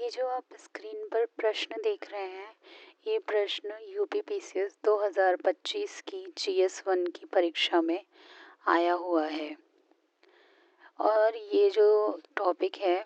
ये जो आप स्क्रीन पर प्रश्न देख रहे हैं, ये प्रश्न यूपीपीसीएस 2025 की जीएस 1 की परीक्षा में आया हुआ है। और ये जो टॉपिक है,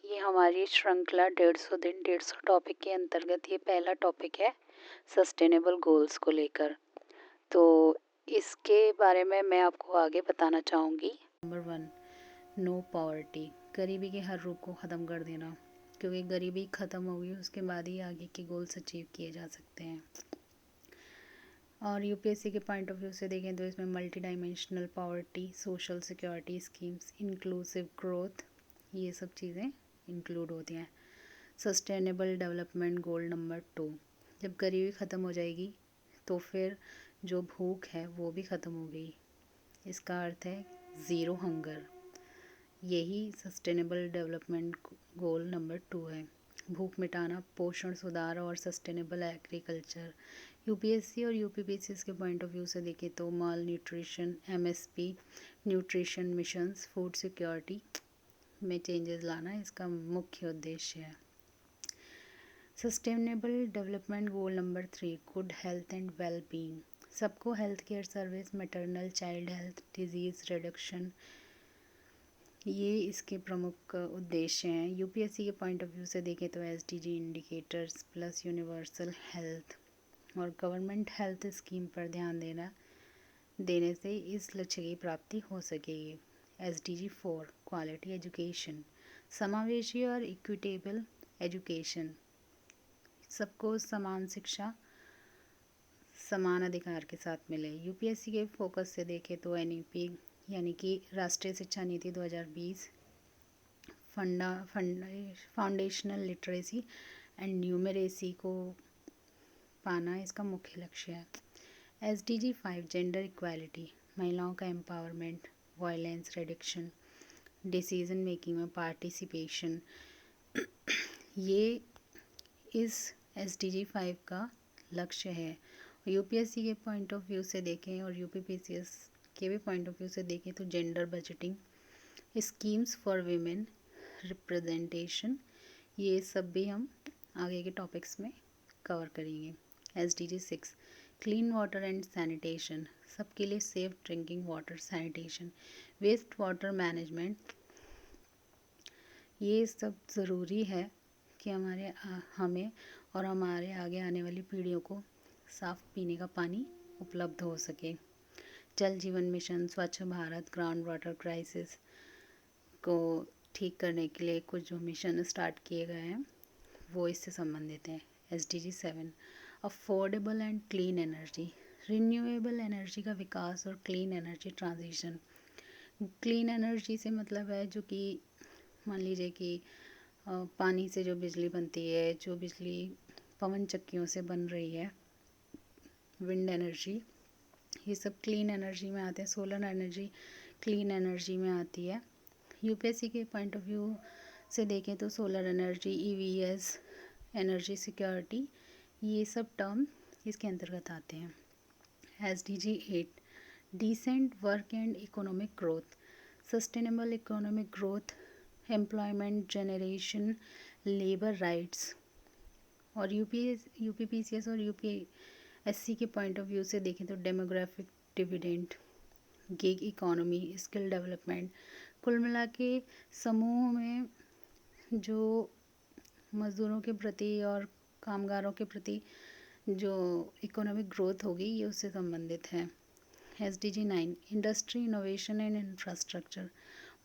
ये हमारी श्रृंखला 150 दिन 150 टॉपिक के अंतर्गत ये पहला टॉपिक है सस्टेनेबल गोल्स को लेकर। तो इसके बारे में मैं आपको आगे बताना चाहूँगी। नंबर 1, नो पॉवर्टी, गरीबी के हर रूप को ख़त्म कर देना, क्योंकि गरीबी ख़त्म होगी उसके बाद ही आगे के गोल्स अचीव किए जा सकते हैं। और यूपीएससी के पॉइंट ऑफ व्यू से देखें तो इसमें multi dimensional poverty, social security schemes, inclusive growth, ये सब चीज़ें इंक्लूड होती हैं। सस्टेनेबल डेवलपमेंट गोल नंबर 2, जब गरीबी ख़त्म हो जाएगी तो फिर जो भूख है वो भी ख़त्म हो गई। इसका अर्थ है ज़ीरो हंगर। यही सस्टेनेबल डेवलपमेंट गोल नंबर 2 है। भूख मिटाना, पोषण सुधार और सस्टेनेबल एग्रीकल्चर। यूपीएससी और यूपीपीसीएस के पॉइंट ऑफ व्यू से देखें तो malnutrition, MSP, nutrition missions, food security में चेंजेस लाना इसका मुख्य उद्देश्य है। Sustainable development goal number 3, good health and well being, सबको health care service, maternal child health, disease reduction, ये इसके प्रमुख उद्देश्य हैं। यूपीएससी के पॉइंट ऑफ व्यू से देखें तो SDG indicators plus universal health और गवर्नमेंट हेल्थ स्कीम पर ध्यान देने से इस लक्ष्य की प्राप्ति हो सकेगी। एसडीजी 4, क्वालिटी एजुकेशन, समावेशी और इक्विटेबल एजुकेशन, सबको समान शिक्षा समान अधिकार के साथ मिले। यूपीएससी के फोकस से देखें तो एनईपी यानी कि राष्ट्रीय शिक्षा नीति 2020, फाउंडेशनल लिटरेसी एंड न्यूमरेसी को पाना इसका मुख्य लक्ष्य है। एसडीजी 5, जेंडर इक्वालिटी, महिलाओं का empowerment, violence reduction, decision making में पार्टिसिपेशन, ये इस एसडीजी 5 का लक्ष्य है। यूपीएससी के पॉइंट ऑफ व्यू से देखें और यूपीपीसीएस के भी पॉइंट ऑफ व्यू से देखें तो gender budgeting, schemes for women representation, ये सब भी हम आगे के टॉपिक्स में कवर करेंगे। SDG 6, clean water and sanitation, सबके लिए safe drinking water, sanitation, waste water management, ये सब ज़रूरी है कि हमें और हमारे आगे आने वाली पीढ़ियों को साफ़ पीने का पानी उपलब्ध हो सके। जल जीवन मिशन, स्वच्छ भारत, ग्राउंड वाटर क्राइसिस को ठीक करने के लिए कुछ जो मिशन स्टार्ट किए गए हैं वो इससे संबंधित हैं। SDG 7, affordable and clean energy, renewable energy का विकास और clean energy transition. Clean energy से मतलब है जो कि मान लीजिए कि पानी से जो बिजली बनती है, जो बिजली पवन चक्कियों से बन रही है, विंड एनर्जी, ये सब क्लीन एनर्जी में आते हैं। सोलर एनर्जी क्लीन एनर्जी में आती है। यूपीएससी के पॉइंट ऑफ व्यू से देखें तो solar energy, EVs, energy security, ये सब टर्म इसके अंतर्गत आते हैं। SDG 8, decent work and economic growth, sustainable economic growth, employment generation, labour rights. और यूपीपीसीएस और यूपीएससी के पॉइंट ऑफ व्यू से देखें तो demographic dividend, gig economy, skill development, कुल मिला के समूह में जो मज़दूरों के प्रति और कामगारों के प्रति जो इकोनॉमिक ग्रोथ होगी ये उससे संबंधित है। SDG 9, industry innovation and infrastructure,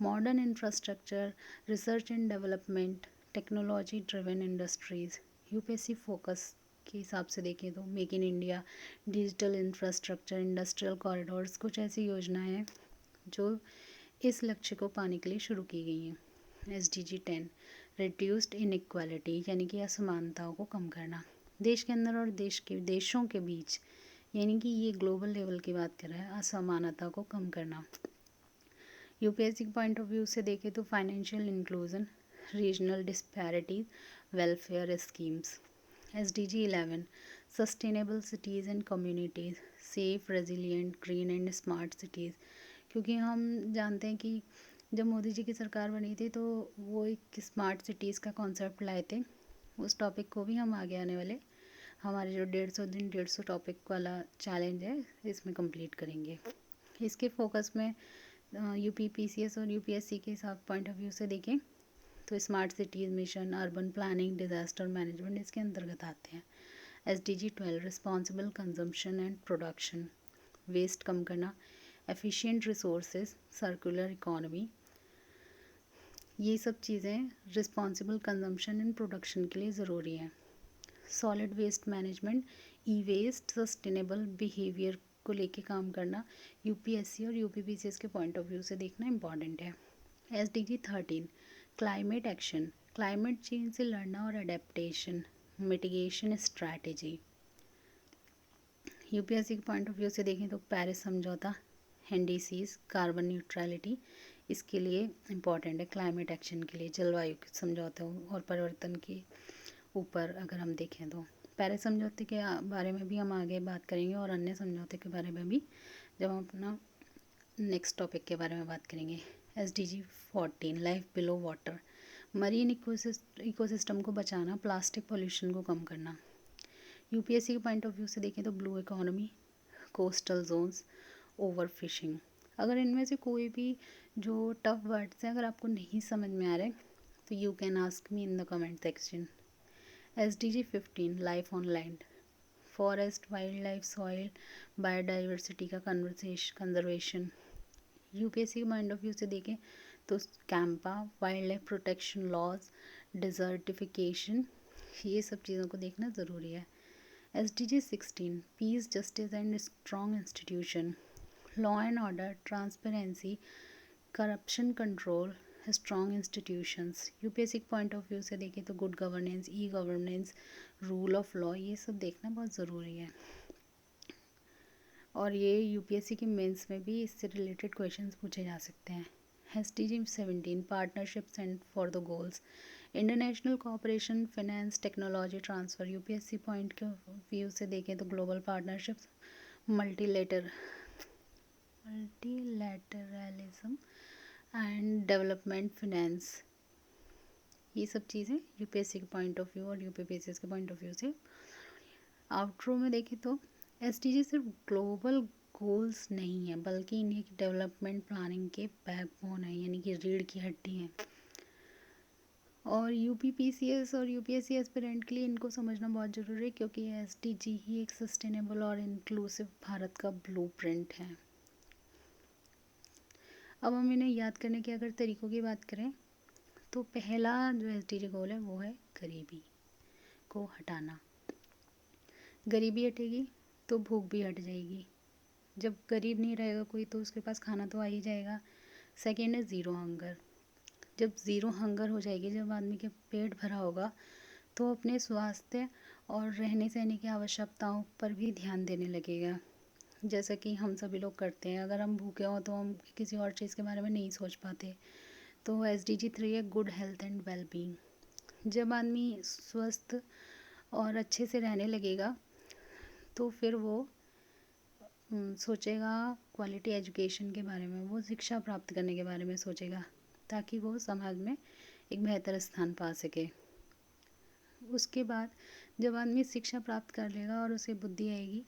modern infrastructure, research and development, technology driven industries. UPSC focus के हिसाब से देखें तो make in India, digital infrastructure, industrial corridors, कुछ ऐसी योजनाएं हैं जो इस लक्ष्य को पाने के लिए शुरू की गई हैं। एसडीजी 10, रिड्यूस्ड इनइक्वालिटी, यानी कि असमानताओं को कम करना, देश के अंदर और देशों के बीच, यानी कि ये ग्लोबल लेवल की बात कर रहा है, असमानता को कम करना। यूपीएससी पॉइंट ऑफ व्यू से देखें तो financial inclusion, regional disparities, welfare schemes. SDG 11, sustainable cities and communities, safe resilient green and smart cities, क्योंकि हम जानते हैं कि जब मोदी जी की सरकार बनी थी तो वो एक स्मार्ट सिटीज़ का कॉन्सेप्ट लाए थे उस टॉपिक को भी हम आगे आने वाले हमारे जो 150 दिन 150 टॉपिक वाला चैलेंज है इसमें कंप्लीट करेंगे। इसके फोकस में यूपी पीसीएस और यूपीएससी के हिसाब पॉइंट ऑफ व्यू से देखें तो smart cities mission, urban planning, disaster management इसके अंतर्गत आते हैं। SDG 12 responsible consumption and production, waste कम करना, एफिशिएंट रिसोर्सेज, सर्कुलर इकोनॉमी, ये सब चीज़ें रिस्पॉन्सिबल कंजम्पशन एंड प्रोडक्शन के लिए ज़रूरी हैं। सॉलिड वेस्ट मैनेजमेंट, ई वेस्ट, सस्टेनेबल बिहेवियर को लेके काम करना यूपीएससी और यूपीपीसीएस के पॉइंट ऑफ व्यू से देखना इम्पॉर्टेंट है। SDG 13 climate action, climate change से लड़ना और अडेप्टेशन, मिटिगेशन स्ट्रैटेजी। यूपीएससी के पॉइंट ऑफ व्यू से देखें तो पेरिस समझौता, NDCs, कार्बन न्यूट्रलिटी इसके लिए इम्पॉर्टेंट है क्लाइमेट एक्शन के लिए, जलवायु के समझौते और परिवर्तन के ऊपर अगर हम देखें तो पेरिस समझौते के बारे में भी हम आगे बात करेंगे और अन्य समझौते के बारे में भी जब हम अपना नेक्स्ट टॉपिक के बारे में बात करेंगे। SDG 14 life below water, marine ecosystem को बचाना, प्लास्टिक पोल्यूशन को कम करना। यूपीएससी के पॉइंट ऑफ व्यू से देखें तो blue economy, coastal zones, over fishing. अगर इनमें से कोई भी जो टफ वर्ड्स हैं अगर आपको नहीं समझ में आ रहे तो you can ask me in the comment section. SDG 15 life on land, forest, wild life, soil, biodiversity का कंजर्वेशन। यूपीएससी के पॉइंट ऑफ व्यू से देखें तो CAMPA, wild life protection laws, desertification, ये सब चीज़ों को देखना ज़रूरी है। SDG 16 peace, justice and strong institution, law and order, transparency, corruption control, strong institutions. UPSC के पॉइंट ऑफ व्यू से देखें तो good governance, e governance, rule of law, ये सब देखना बहुत ज़रूरी है और ये यूपीएससी के मेंस में भी इससे रिलेटेड क्वेश्चंस पूछे जा सकते हैं। SDG 17 partnerships and for the goals, international cooperation, finance, technology transfer. UPSC point के व्यू से देखें तो global partnerships, multilateralism and development finance, ये सब चीज़ें यूपीएससी के पॉइंट ऑफ व्यू और यूपीपीसीएस के पॉइंट ऑफ व्यू से। आउटरो में देखें तो SDG सिर्फ ग्लोबल गोल्स नहीं है बल्कि इन्हीं की डेवलपमेंट प्लानिंग के बैकबोन है, यानी कि रीढ़ की हड्डी है और यूपीपीसीएस और यूपीएससी एस्पिरेंट के लिए इनको समझना बहुत ज़रूरी है क्योंकि SDG ही एक सस्टेनेबल और इंक्लूसिव भारत का ब्लूप्रिंट है। अब हम इन्हें याद करने के अगर तरीक़ों की बात करें तो पहला जो SDG गोल है वो है गरीबी को हटाना। गरीबी हटेगी तो भूख भी हट जाएगी, जब गरीब नहीं रहेगा कोई तो उसके पास खाना तो आ ही जाएगा। सेकेंड है ज़ीरो हंगर, जब ज़ीरो हंगर हो जाएगी, जब आदमी के पेट भरा होगा तो अपने स्वास्थ्य और रहने सहने की आवश्यकताओं पर भी ध्यान देने लगेगा, जैसा कि हम सभी लोग करते हैं। अगर हम भूखे हों तो हम किसी और चीज़ के बारे में नहीं सोच पाते। तो SDG 3 है गुड हेल्थ एंड वेलबींग, जब आदमी स्वस्थ और अच्छे से रहने लगेगा तो फिर वो सोचेगा क्वालिटी एजुकेशन के बारे में, वो शिक्षा प्राप्त करने के बारे में सोचेगा ताकि वो समाज में एक बेहतर स्थान पा सके। उसके बाद जब आदमी शिक्षा प्राप्त कर लेगा और उसे बुद्धि आएगी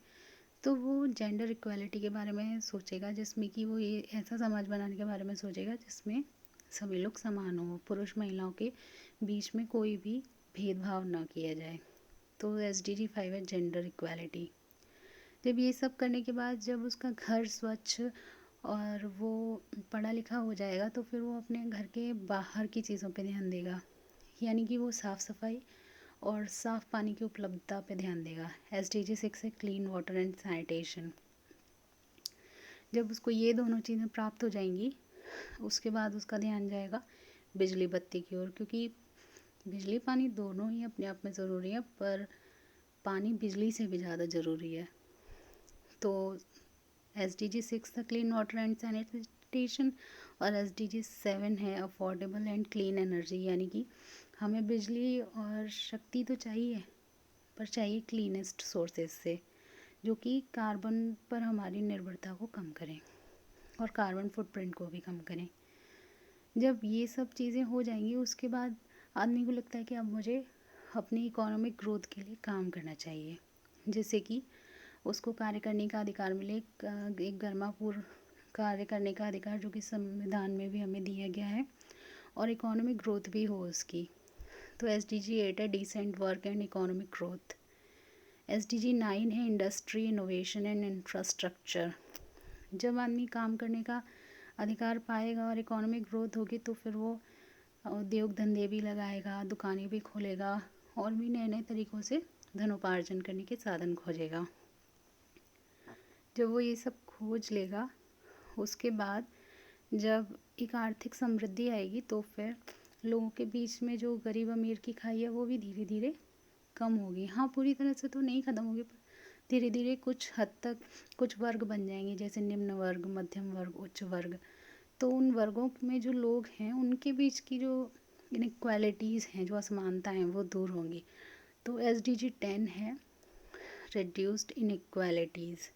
तो वो जेंडर इक्वालिटी के बारे में सोचेगा, जिसमें कि वो ये ऐसा समाज बनाने के बारे में सोचेगा जिसमें सभी लोग समान हों, पुरुष महिलाओं के बीच में कोई भी भेदभाव ना किया जाए। तो SDG 5 है जेंडर इक्वालिटी। जब ये सब करने के बाद जब उसका घर स्वच्छ और वो पढ़ा लिखा हो जाएगा तो फिर वो अपने घर के बाहर की चीज़ों पे ध्यान देगा, यानी कि वो साफ़ सफाई और साफ़ पानी की उपलब्धता पे ध्यान देगा। SDG 6 है क्लीन वाटर एंड सैनिटेशन। जब उसको ये दोनों चीज़ें प्राप्त हो जाएंगी उसके बाद उसका ध्यान जाएगा बिजली बत्ती की ओर, क्योंकि बिजली पानी दोनों ही अपने आप में ज़रूरी है पर पानी बिजली से भी ज़्यादा ज़रूरी है। तो SDG 6 था क्लीन वाटर एंड सैनिटेशन और SDG 7 है अफोर्डेबल एंड क्लीन एनर्जी, यानी कि हमें बिजली और शक्ति तो चाहिए पर चाहिए क्लीनेस्ट सोर्सेज से, जो कि कार्बन पर हमारी निर्भरता को कम करें और कार्बन फुटप्रिंट को भी कम करें। जब ये सब चीज़ें हो जाएंगी उसके बाद आदमी को लगता है कि अब मुझे अपनी इकोनॉमिक ग्रोथ के लिए काम करना चाहिए, जिससे कि उसको कार्य करने का अधिकार मिले, एक गर्मापूर्ण कार्य करने का अधिकार जो कि संविधान में भी हमें दिया गया है, और इकोनॉमिक ग्रोथ भी हो उसकी। तो SDG 8 है decent work and economic growth. SDG 9 है इंडस्ट्री, इनोवेशन एंड इंफ्रास्ट्रक्चर। जब आदमी काम करने का अधिकार पाएगा और इकोनॉमिक ग्रोथ होगी तो फिर वो उद्योग धंधे भी लगाएगा, दुकानें भी खोलेगा और भी नए नए तरीक़ों से धनोपार्जन करने के साधन खोजेगा। जब वो ये सब खोज लेगा, उसके बाद जब एक आर्थिक समृद्धि आएगी तो फिर लोगों के बीच में जो गरीब अमीर की खाई है वो भी धीरे धीरे कम होगी। हाँ, पूरी तरह से तो नहीं ख़त्म होगी, पर धीरे धीरे कुछ हद तक कुछ वर्ग बन जाएंगे, जैसे निम्न वर्ग, मध्यम वर्ग, उच्च वर्ग। तो उन वर्गों में जो लोग हैं उनके बीच की जो इनइक्वालिटीज़ हैं, जो असमानताएँ हैं, वो दूर होंगी। तो SDG 10 है रिड्यूस्ड इनइक्वालिटीज़।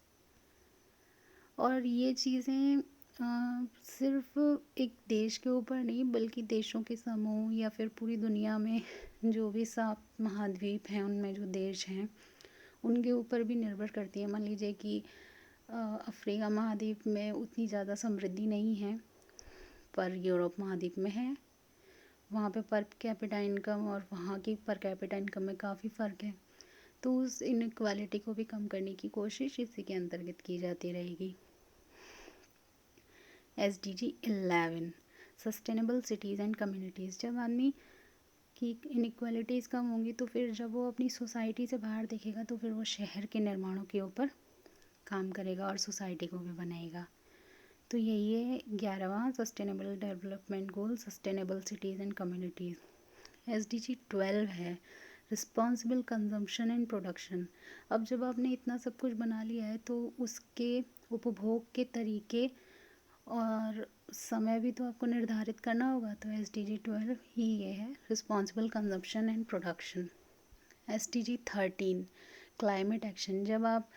और ये चीज़ें सिर्फ एक देश के ऊपर नहीं, बल्कि देशों के समूह या फिर पूरी दुनिया में जो भी 7 महाद्वीप हैं उनमें जो देश हैं उनके ऊपर भी निर्भर करती है। मान लीजिए कि अफ्रीका महाद्वीप में उतनी ज़्यादा समृद्धि नहीं है, पर यूरोप महाद्वीप में है। वहाँ पे पर कैपिटा इनकम और वहाँ की पर कैपिटा इनकम में काफ़ी फ़र्क है। तो उस इनइक्वालिटी को भी कम करने की कोशिश इसी के अंतर्गत की जाती रहेगी। SDG 11 sustainable cities and communities. जब आदमी की इनइक्वालिटीज़ कम होंगी तो फिर जब वो अपनी सोसाइटी से बाहर देखेगा तो फिर वो शहर के निर्माणों के ऊपर काम करेगा और सोसाइटी को भी बनाएगा। तो यही है 11वां sustainable development goal, sustainable cities and communities. SDG 12 है रिस्पॉन्सिबल कंजम्पशन एंड प्रोडक्शन। अब जब आपने इतना सब कुछ बना लिया है तो उसके उपभोग के तरीके और समय भी तो आपको निर्धारित करना होगा। तो SDG 12 ही ये है, responsible consumption and production. SDG 13 climate action. जब आप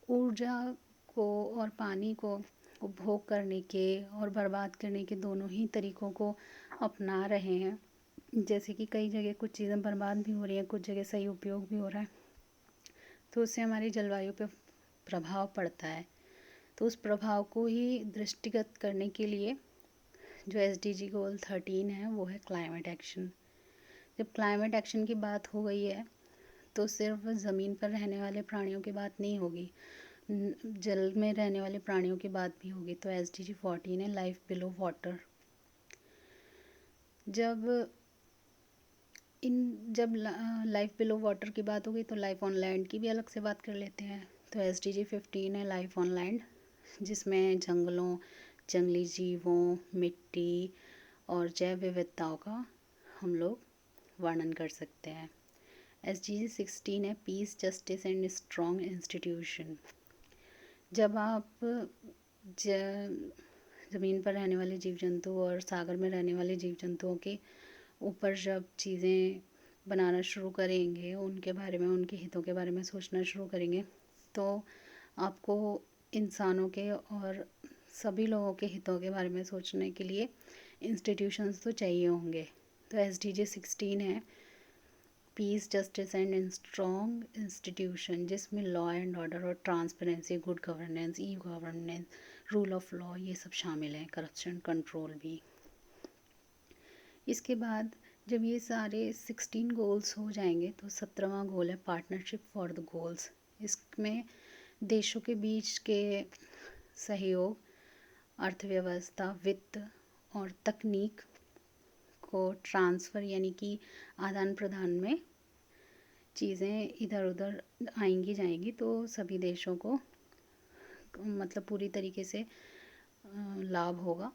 ऊर्जा को और पानी को उपभोग करने के और बर्बाद करने के दोनों ही तरीक़ों को अपना रहे हैं, जैसे कि कई जगह कुछ चीज़ें बर्बाद भी हो रही हैं, कुछ जगह सही उपयोग भी हो रहा है, तो उससे हमारी जलवायु पे प्रभाव पड़ता है। तो उस प्रभाव को ही दृष्टिगत करने के लिए जो SDG गोल 13 है वो है क्लाइमेट एक्शन। जब क्लाइमेट एक्शन की बात हो गई है तो सिर्फ ज़मीन पर रहने वाले प्राणियों की बात नहीं होगी, जल में रहने वाले प्राणियों की बात भी होगी। तो SDG 14 है लाइफ बिलो वाटर। जब लाइफ बिलो वाटर की बात होगी तो लाइफ ऑन लैंड की भी अलग से बात कर लेते हैं। तो SDG 15 है लाइफ ऑन लैंड, जिसमें जंगलों, जंगली जीवों, मिट्टी और जैव विविधताओं का हम लोग वर्णन कर सकते हैं। SDG 16 है peace, justice and strong institution. जब आप ज़मीन पर रहने वाले जीव जंतु और सागर में रहने वाले जीव जंतुओं के ऊपर जब चीज़ें बनाना शुरू करेंगे, उनके बारे में, उनके हितों के बारे में सोचना शुरू करेंगे, तो आपको इंसानों के और सभी लोगों के हितों के बारे में सोचने के लिए इंस्टीट्यूशंस तो चाहिए होंगे। तो SDG 16 है peace, justice and strong institution, जिसमें लॉ एंड ऑर्डर और transparency, good governance, e governance, rule of law ये सब शामिल हैं, करप्शन कंट्रोल भी। इसके बाद जब ये सारे 16 गोल्स हो जाएंगे तो 17वां गोल है पार्टनरशिप फॉर द गोल्स। इसमें देशों के बीच के सहयोग, अर्थव्यवस्था, वित्त और तकनीक को ट्रांसफ़र यानी कि आदान प्रदान में चीज़ें इधर उधर आएंगी जाएंगी, तो सभी देशों को मतलब पूरी तरीके से लाभ होगा।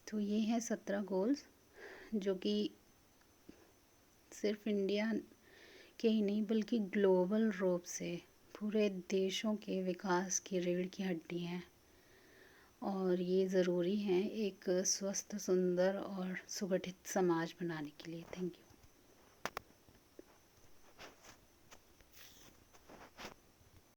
तो ये है 17 गोल्स, जो कि सिर्फ इंडिया के ही नहीं बल्कि ग्लोबल रूप से पूरे देशों के विकास की रीढ़ की हड्डी हैं, और ये ज़रूरी हैं एक स्वस्थ, सुंदर और सुगठित समाज बनाने के लिए। Thank you.